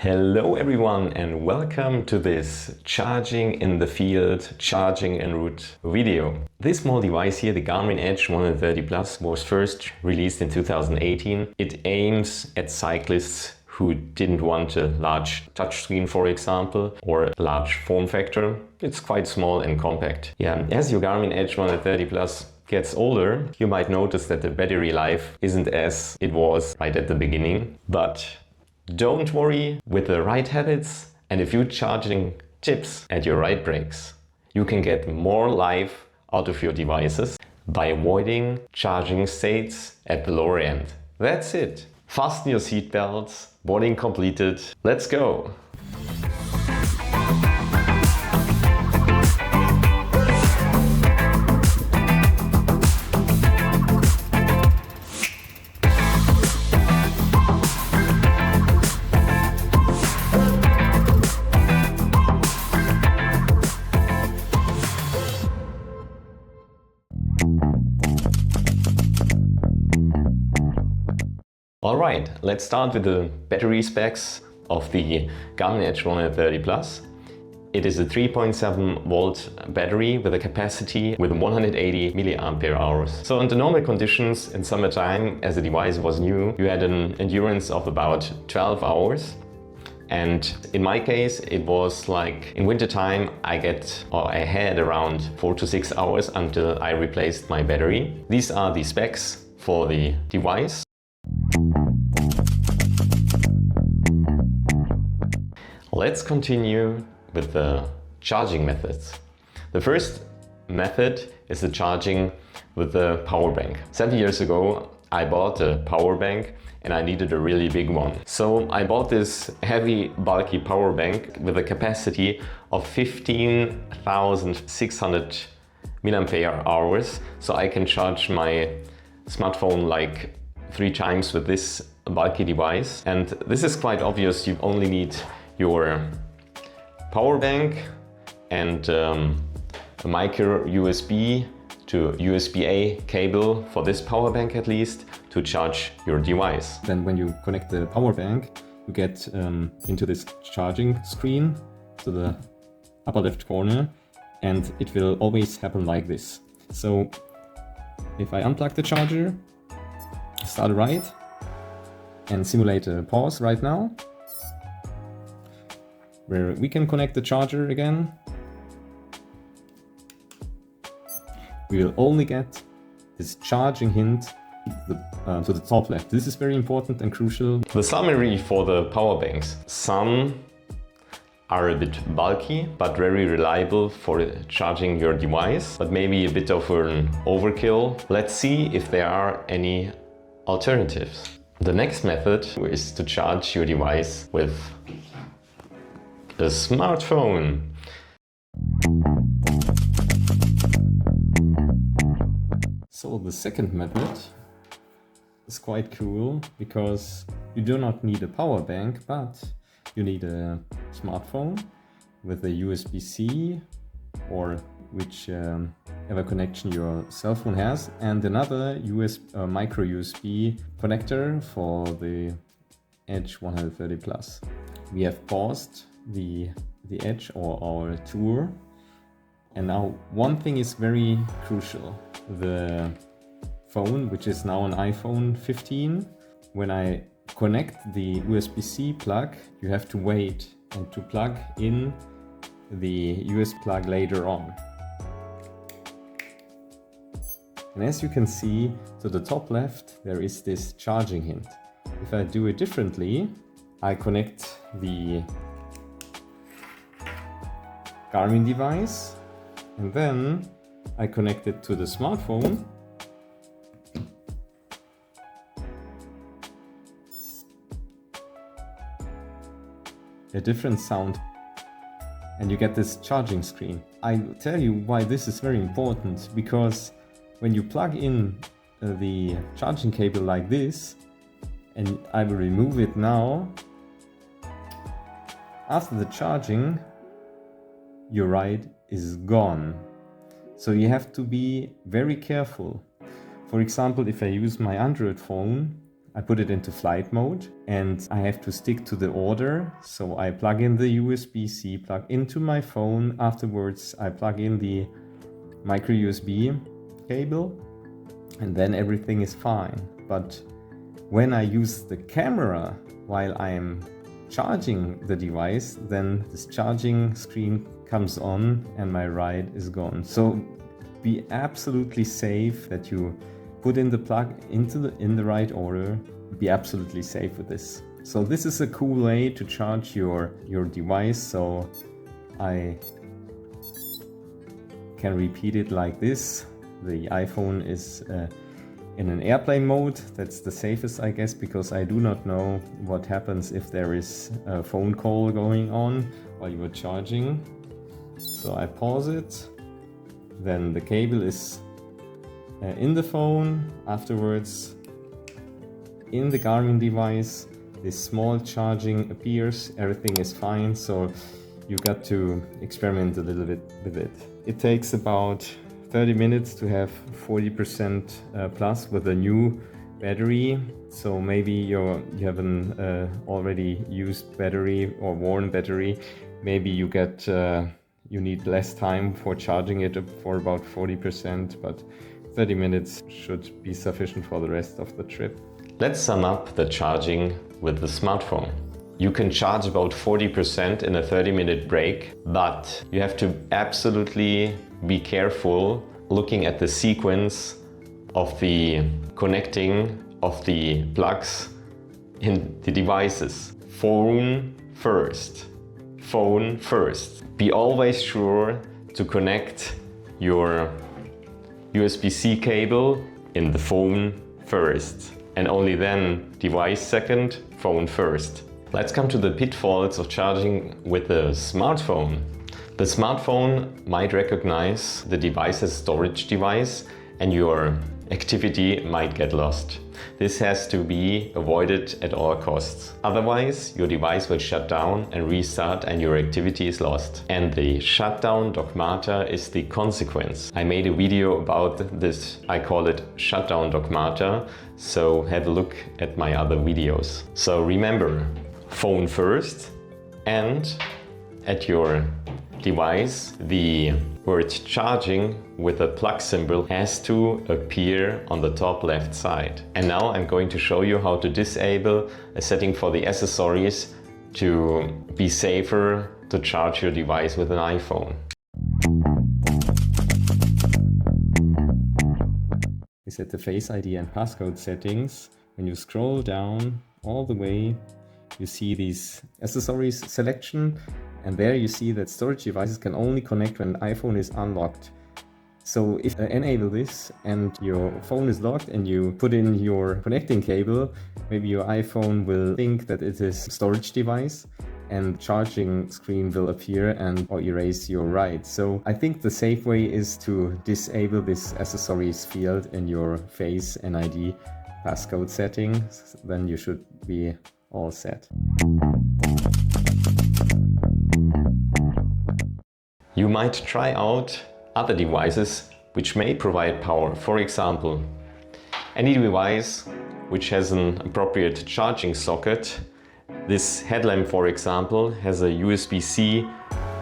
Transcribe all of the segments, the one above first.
Hello everyone and welcome to this charging in the field, charging en route video. This small device here, the Garmin Edge 130 Plus, was first released in 2018. It aims at cyclists who didn't want a large touchscreen, for example, or a large form factor. It's quite small and compact. Yeah, as your Garmin Edge 130 Plus gets older, you might notice that the battery life isn't as it was right at the beginning, but don't worry, with the right habits and a few charging tips and your right brakes, you can get more life out of your devices by avoiding charging states at the lower end. That's it. Fasten your seatbelts, boarding completed, let's go! Alright, let's start with the battery specs of the Garmin Edge 130 Plus. It is a 3.7 volt battery with a capacity with 180 milliampere hours. So under normal conditions in summertime, as the device was new, you had an endurance of about 12 hours. And in my case, it was like in wintertime, I had around 4 to 6 hours until I replaced my battery. These are the specs for the device. Let's continue with the charging methods. The first method is the charging with the power bank. 7 years ago, I bought a power bank and I needed a really big one. So I bought this heavy, bulky power bank with a capacity of 15,600 milliampere hours. So I can charge my smartphone like 3 times with this bulky device. And this is quite obvious. You only need your power bank and a micro USB to USB-A cable for this power bank at least to charge your device. Then when you connect the power bank, you get into this charging screen to the upper left corner, and it will always happen like this. So if I unplug the charger, start a ride and simulate a pause right now, where we can connect the charger again, we will only get this charging hint to the top left. This is very important and crucial. The summary for the power banks. Some are a bit bulky, but very reliable for charging your device, but maybe a bit of an overkill. Let's see if there are any alternatives. The next method is to charge your device with a smartphone. So the second method is quite cool because you do not need a power bank, but you need a smartphone with a USB-C or whichever connection your cell phone has, and another micro USB connector for the Edge 130 Plus. We have paused the Edge or our tour, and now one thing is very crucial. The phone, which is now an iPhone 15, when I connect the USB-C plug, you have to wait and to plug in the USB plug later on. And as you can see, to the top left, there is this charging hint. If I do it differently, I connect the Garmin device and then I connect it to the smartphone. A different sound, and you get this charging screen. I will tell you why this is very important, because when you plug in the charging cable like this, and I will remove it now, after the charging, your ride is gone. So you have to be very careful. For example, if I use my Android phone, I put it into flight mode and I have to stick to the order. So I plug in the USB-C plug into my phone. Afterwards, I plug in the micro USB cable and then everything is fine. But when I use the camera while I am charging the device, then this charging screen comes on and my ride is gone. So be absolutely safe that you put in the plug in the right order. Be absolutely safe with this. So this is a cool way to charge your device. So I can repeat it like this. The iPhone is in an airplane mode. That's the safest, I guess, because I do not know what happens if there is a phone call going on while you are charging. So I pause it. Then the cable is in the phone. Afterwards, in the Garmin device, this small charging appears. Everything is fine. So you got to experiment a little bit with it. It takes about 30 minutes to have 40% plus with a new battery. So maybe you have an already used battery or worn battery. Maybe you need less time for charging it for about 40%, but 30 minutes should be sufficient for the rest of the trip. Let's sum up the charging with the smartphone. You can charge about 40% in a 30-minute break, but you have to absolutely be careful looking at the sequence of the connecting of the plugs in the devices. Phone first. Phone first. Be always sure to connect your USB-C cable in the phone first, and only then device second, phone first. Let's come to the pitfalls of charging with the smartphone. The smartphone might recognize the device as a storage device and your activity might get lost. This has to be avoided at all costs. Otherwise, your device will shut down and restart and your activity is lost. And the shutdown dogmata is the consequence. I made a video about this. I call it shutdown dogmata. So have a look at my other videos. So remember, phone first, and at your device, the word charging with a plug symbol has to appear on the top left side. And now I'm going to show you how to disable a setting for the accessories to be safer to charge your device with an iPhone. We set the Face ID and passcode settings. When you scroll down all the way, you see these accessories selection, and there you see that storage devices can only connect when the iPhone is unlocked. So if you enable this and your phone is locked and you put in your connecting cable, maybe your iPhone will think that it is a storage device and charging screen will appear and or erase your ride. So I think the safe way is to disable this accessories field in your Face and ID passcode settings. Then you should be all set. You might try out other devices which may provide power. For example, any device which has an appropriate charging socket. This headlamp, for example, has a USB-C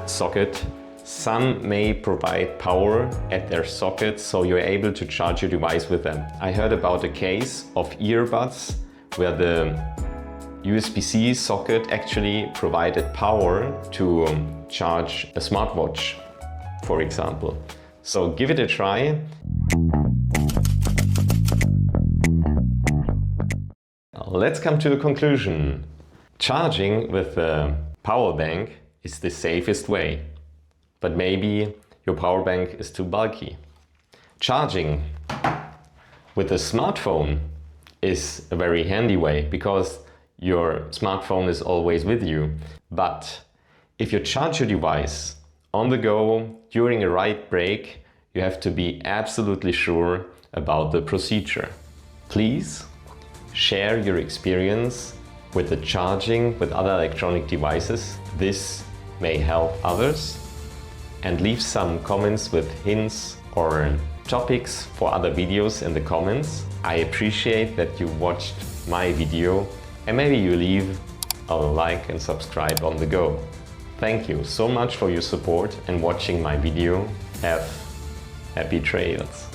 socket. Some may provide power at their socket, so you're able to charge your device with them. I heard about a case of earbuds where the USB-C socket actually provided power to charge a smartwatch, for example. So give it a try. Let's come to a conclusion. Charging with a power bank is the safest way, but maybe your power bank is too bulky. Charging with a smartphone is a very handy way because your smartphone is always with you. But if you charge your device on the go during a ride break, you have to be absolutely sure about the procedure. Please share your experience with the charging with other electronic devices. This may help others. And leave some comments with hints or topics for other videos in the comments. I appreciate that you watched my video and maybe you leave a like and subscribe on the go. Thank you so much for your support and watching my video. Have happy trails.